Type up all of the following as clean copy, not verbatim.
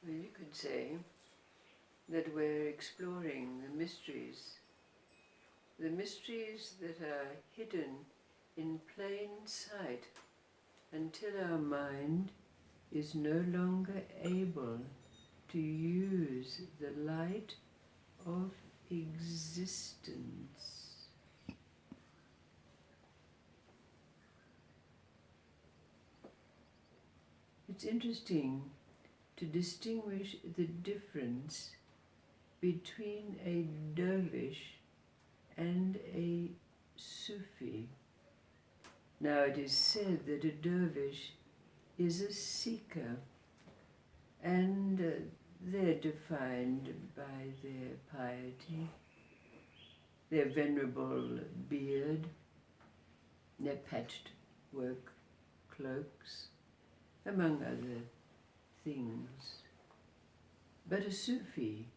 Well, you could say that we're exploring the mysteries that are hidden in plain sight until our mind is no longer able to use the light of existence. It's interesting to distinguish the difference between a dervish and a Sufi. Now it is said that a dervish is a seeker, and they're defined by their piety, their venerable beard, their patched work cloaks, among other things. But a Sufi,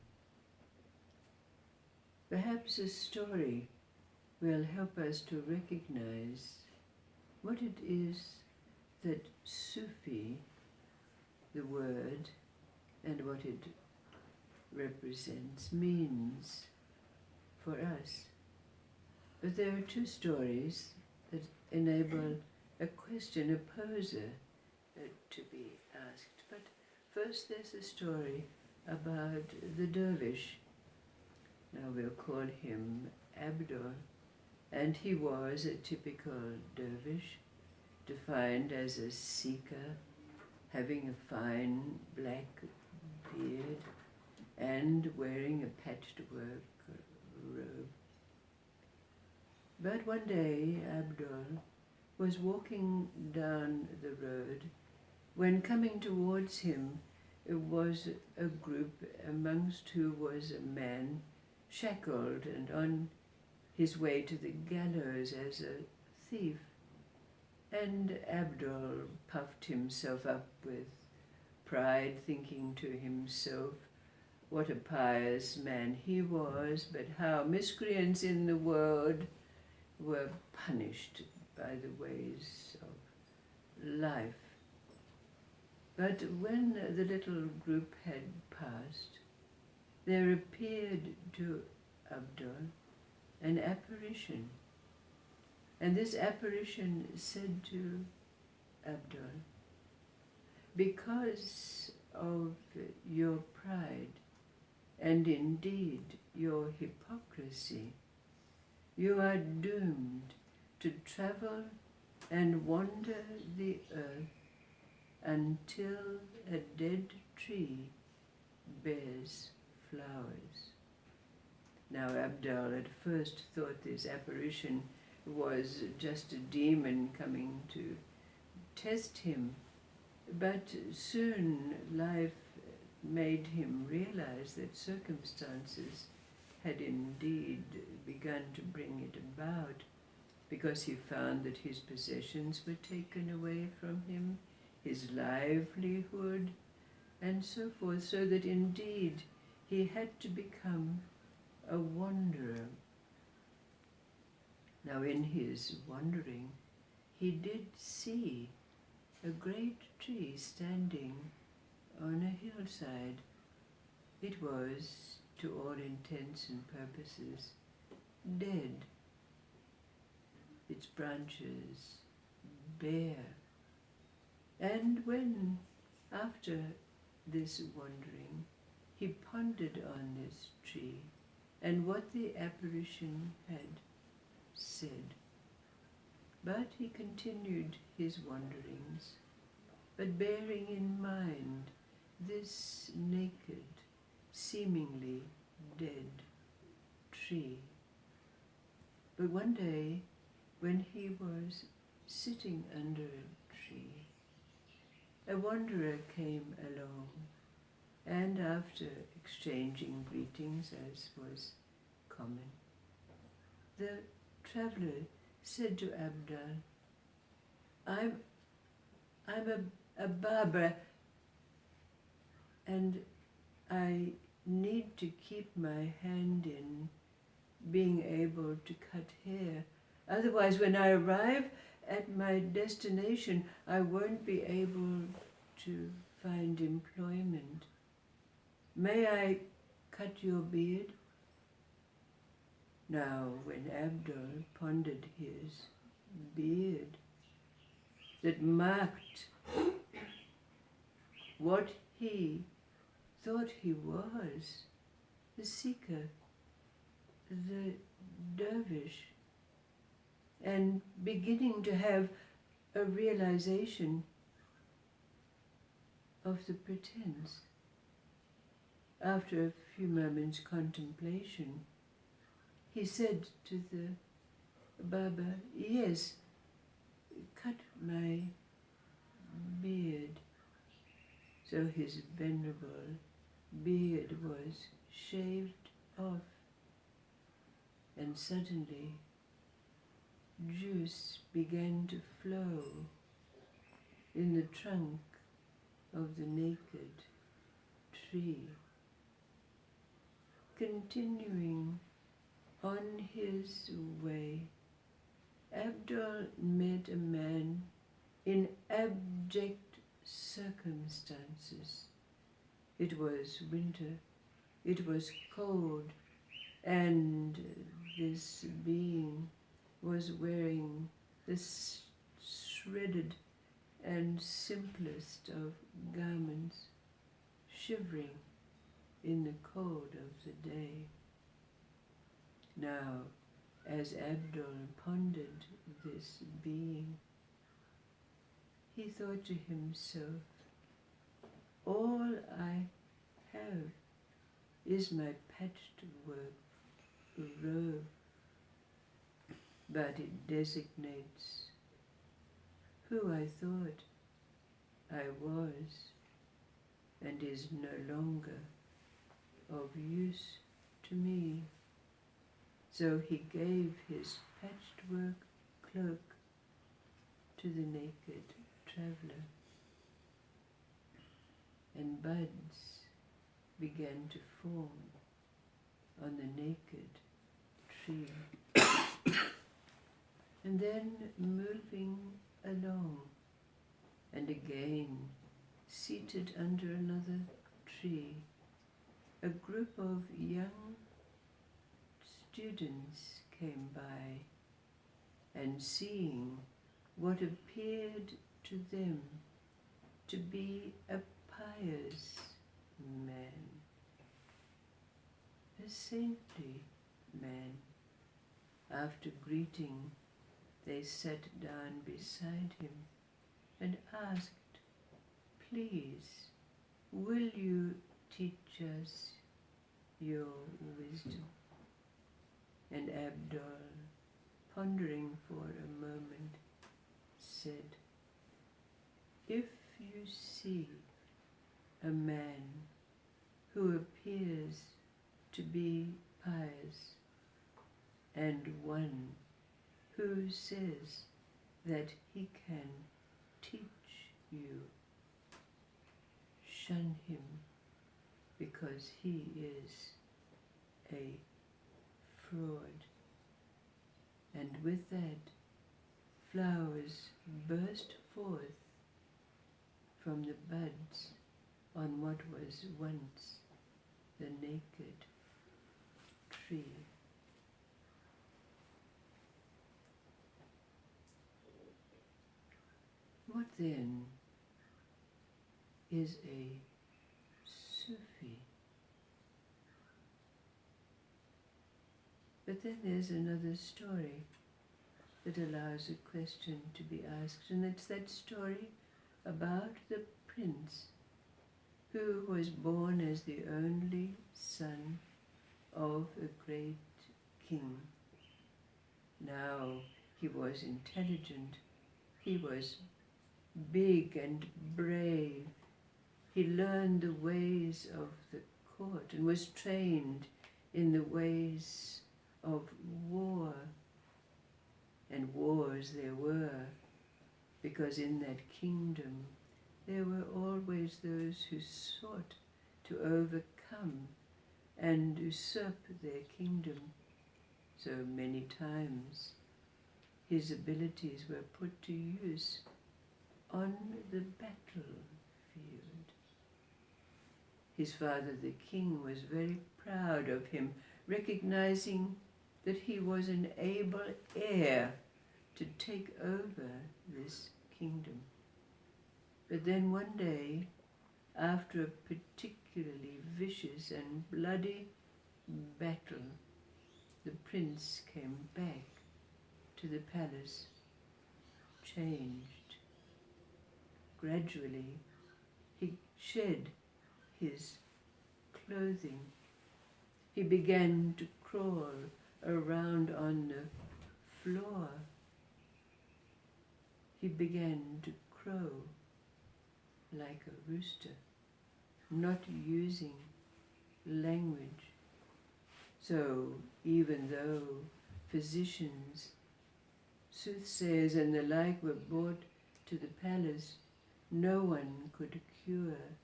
perhaps a story will help us to recognize what it is that Sufi, the word, and what it represents, means for us. But there are two stories that enable a question, a poser, to be asked. But first there's a story about the dervish. Now we'll call him Abdul, and he was a typical dervish, defined as a seeker, having a fine black beard and wearing a patchwork robe. But one day Abdul was walking down the road when coming towards him was a group, amongst who was a man shackled and on his way to the gallows as a thief. And Abdul puffed himself up with pride, thinking to himself what a pious man he was, but how miscreants in the world were punished by the ways of life. But when the little group had passed, there appeared to Abdul an apparition. And this apparition said to Abdul, because of your pride and indeed your hypocrisy, you are doomed to travel and wander the earth until a dead tree bears flowers. Now Abdul at first thought this apparition was just a demon coming to test him, but soon life made him realize that circumstances had indeed begun to bring it about, because he found that his possessions were taken away from him, his livelihood, and so forth, so that indeed he had to become a wanderer. Now in his wandering, he did see a great tree standing on a hillside. It was, to all intents and purposes, dead, its branches bare. And when, after this wandering, he pondered on this tree and what the apparition had said, but he continued his wanderings, but bearing in mind this naked, seemingly dead tree. But one day, when he was sitting under a tree, a wanderer came along, and after exchanging greetings as was common, the traveller said to Abdul, I'm a barber, and I need to keep my hand in being able to cut hair. Otherwise, when I arrive at my destination, I won't be able to find employment. may I cut your beard? Now, when Abdul pondered his beard that marked what he thought he was, the seeker, the dervish, and beginning to have a realization of the pretense. After a few moments' contemplation, he said to the Baba, yes, cut my beard. So his venerable beard was shaved off, and suddenly juice began to flow in the trunk of the naked tree. Continuing on his way, Abdul met a man in abject circumstances. It was winter, it was cold, and this being was wearing the shredded and simplest of garments, shivering in the cold of the day. Now, as Abdul pondered this being, he thought to himself, all I have is my patched work robe, but it designates who I thought I was and is no longer of use to me. So he gave his patched work cloak to the naked traveller, and buds began to form on the naked tree. And then moving along, and again seated under another tree, a group of young students came by, and seeing what appeared to them to be a pious man, a saintly man, after greeting, they sat down beside him and asked, please, will you teach us your wisdom? And Abdul, pondering for a moment, said, if you see a man who appears to be pious and one who says that he can teach you, shun him, because he is a fraud. And with that, flowers burst forth from the buds on what was once the naked tree. What then is a Sufi? But then there's another story that allows a question to be asked, and it's that story about the prince who was born as the only son of a great king. Now, he was intelligent, he was big and brave. He learned the ways of the court and was trained in the ways of war. And wars there were, because in that kingdom there were always those who sought to overcome and usurp their kingdom. So many times his abilities were put to use on the battlefield. His father, the king, was very proud of him, recognizing that he was an able heir to take over this kingdom. But then one day, after a particularly vicious and bloody battle, the prince came back to the palace, changed. Gradually, he shed his clothing. He began to crawl around on the floor. He began to crow like a rooster, not using language. So even though physicians, soothsayers and the like were brought to the palace, no one could cure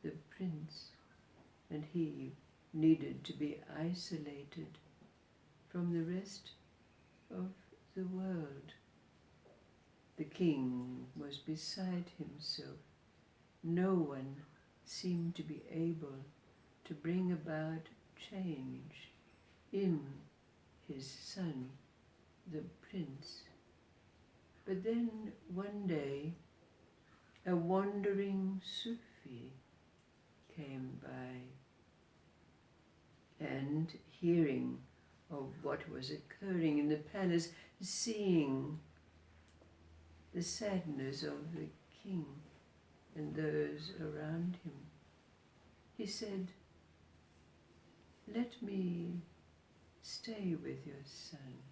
the prince, and he needed to be isolated from the rest of the world. The king was beside himself. No one seemed to be able to bring about change in his son, the prince. But then one day, a wandering Sufi came by, and hearing of what was occurring in the palace, seeing the sadness of the king and those around him, he said, "Let me stay with your son,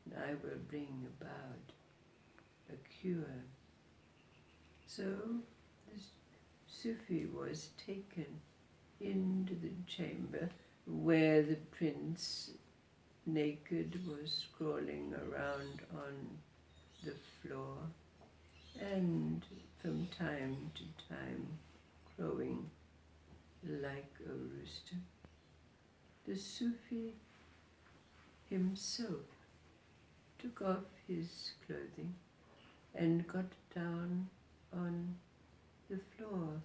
and I will bring about a cure." So the Sufi was taken into the chamber where the prince, naked, was crawling around on the floor and from time to time crowing like a rooster. The Sufi himself took off his clothing and got down on the floor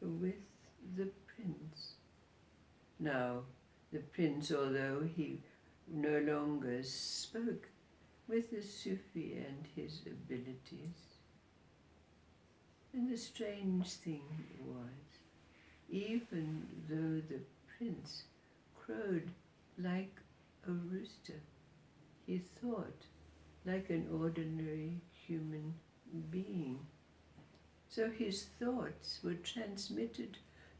with the prince. Now, the prince, although he no longer spoke with the Sufi and his abilities, and the strange thing was, even though the prince crowed like a rooster, he thought like an ordinary human being. So his thoughts were transmitted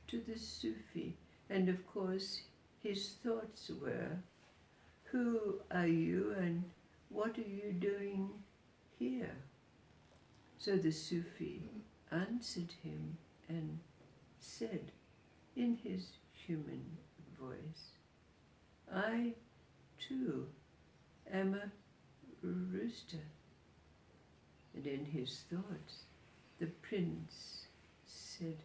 to the Sufi, and of course his thoughts were, "Who are you and what are you doing here?" So the Sufi answered him and said in his human voice, "I too am a rooster." And in his thoughts, the prince said,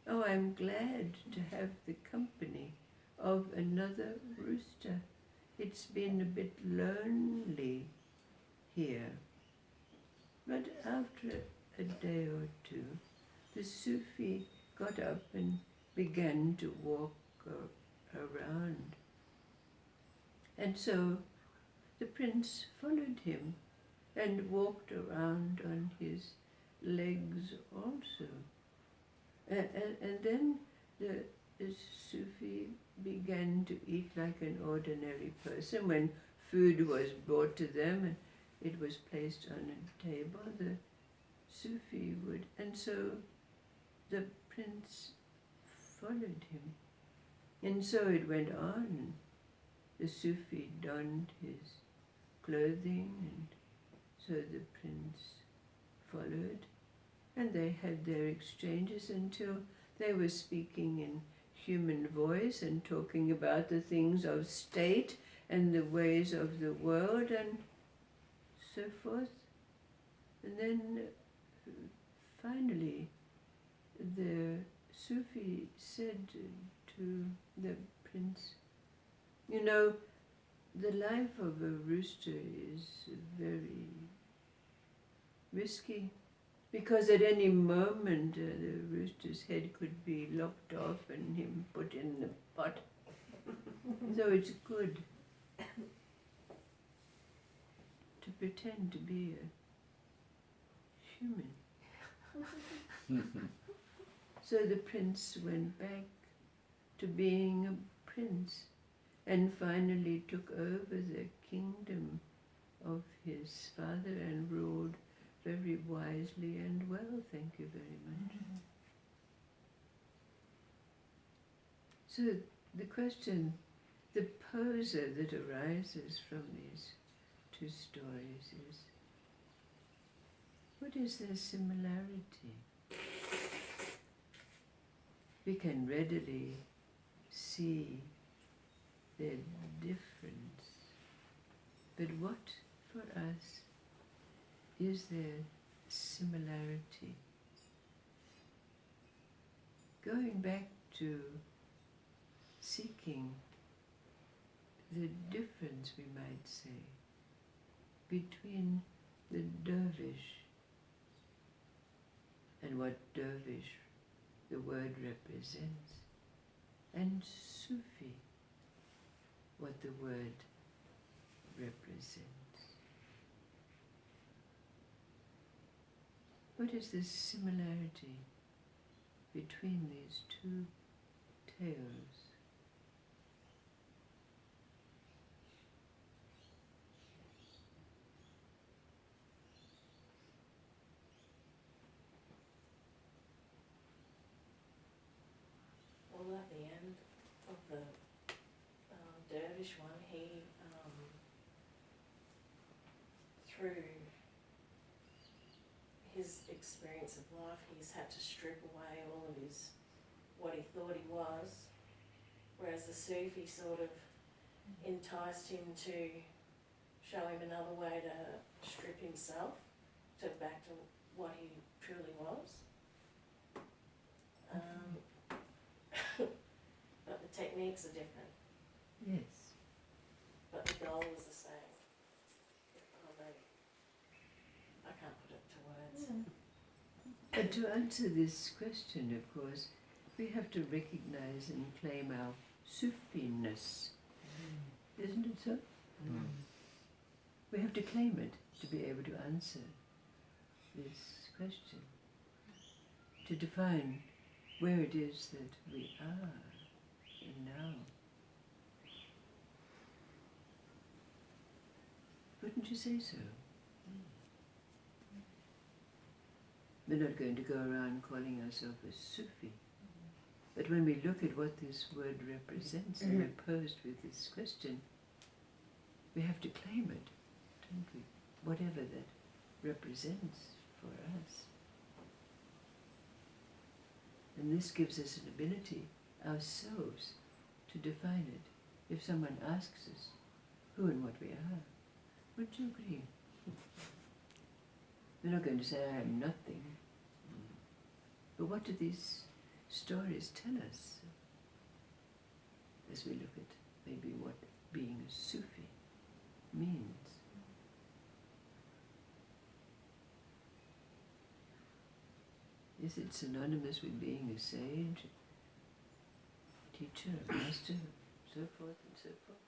"Oh, I'm glad to have the company of another rooster. It's been a bit lonely here." But after a day or two, the Sufi got up and began to walk around. And so the prince followed him and walked around on his legs also. And then the Sufi began to eat like an ordinary person. When food was brought to them and it was placed on a table, the Sufi would, and so the prince followed him. And so it went on. The Sufi donned his clothing, and so the prince followed, and they had their exchanges until they were speaking in human voice and talking about the things of state and the ways of the world and so forth. And then finally the Sufi said to the prince, "You know, the life of a rooster is very risky. Because at any moment the rooster's head could be lopped off and him put in the pot. So it's good to pretend to be a human. So the prince went back to being a prince and finally took over the kingdom of his father and ruled very wisely and well, thank you very much. So the question, the poser that arises from these two stories is, what is their similarity? We can readily see their difference, but what for us is their similarity? Going back to seeking the difference, we might say, between the dervish and what dervish the word represents, and Sufi, what the word represents. What is the similarity between these two tales? Well, at the end of the dervish one, he, through his experience of life, he's had to strip away all of his, what he thought he was, whereas the Sufi sort of enticed him to show him another way to strip himself to back to what he truly was. But the techniques are different. Yes. But the goal was the same. I can't put it to words. But to answer this question, of course, we have to recognize and claim our Sufiness. Isn't it so? We have to claim it to be able to answer this question, to define where it is that we are in now. Wouldn't you say so? We're not going to go around calling ourselves a Sufi. But when we look at what this word represents and we're posed with this question, we have to claim it, don't we? Whatever that represents for us. And this gives us an ability ourselves to define it. If someone asks us who and what we are, would you agree? We're not going to say, I am nothing. But what do these stories tell us as we look at maybe what being a Sufi means? Is it synonymous with being a sage, a teacher, a master, so forth and so forth?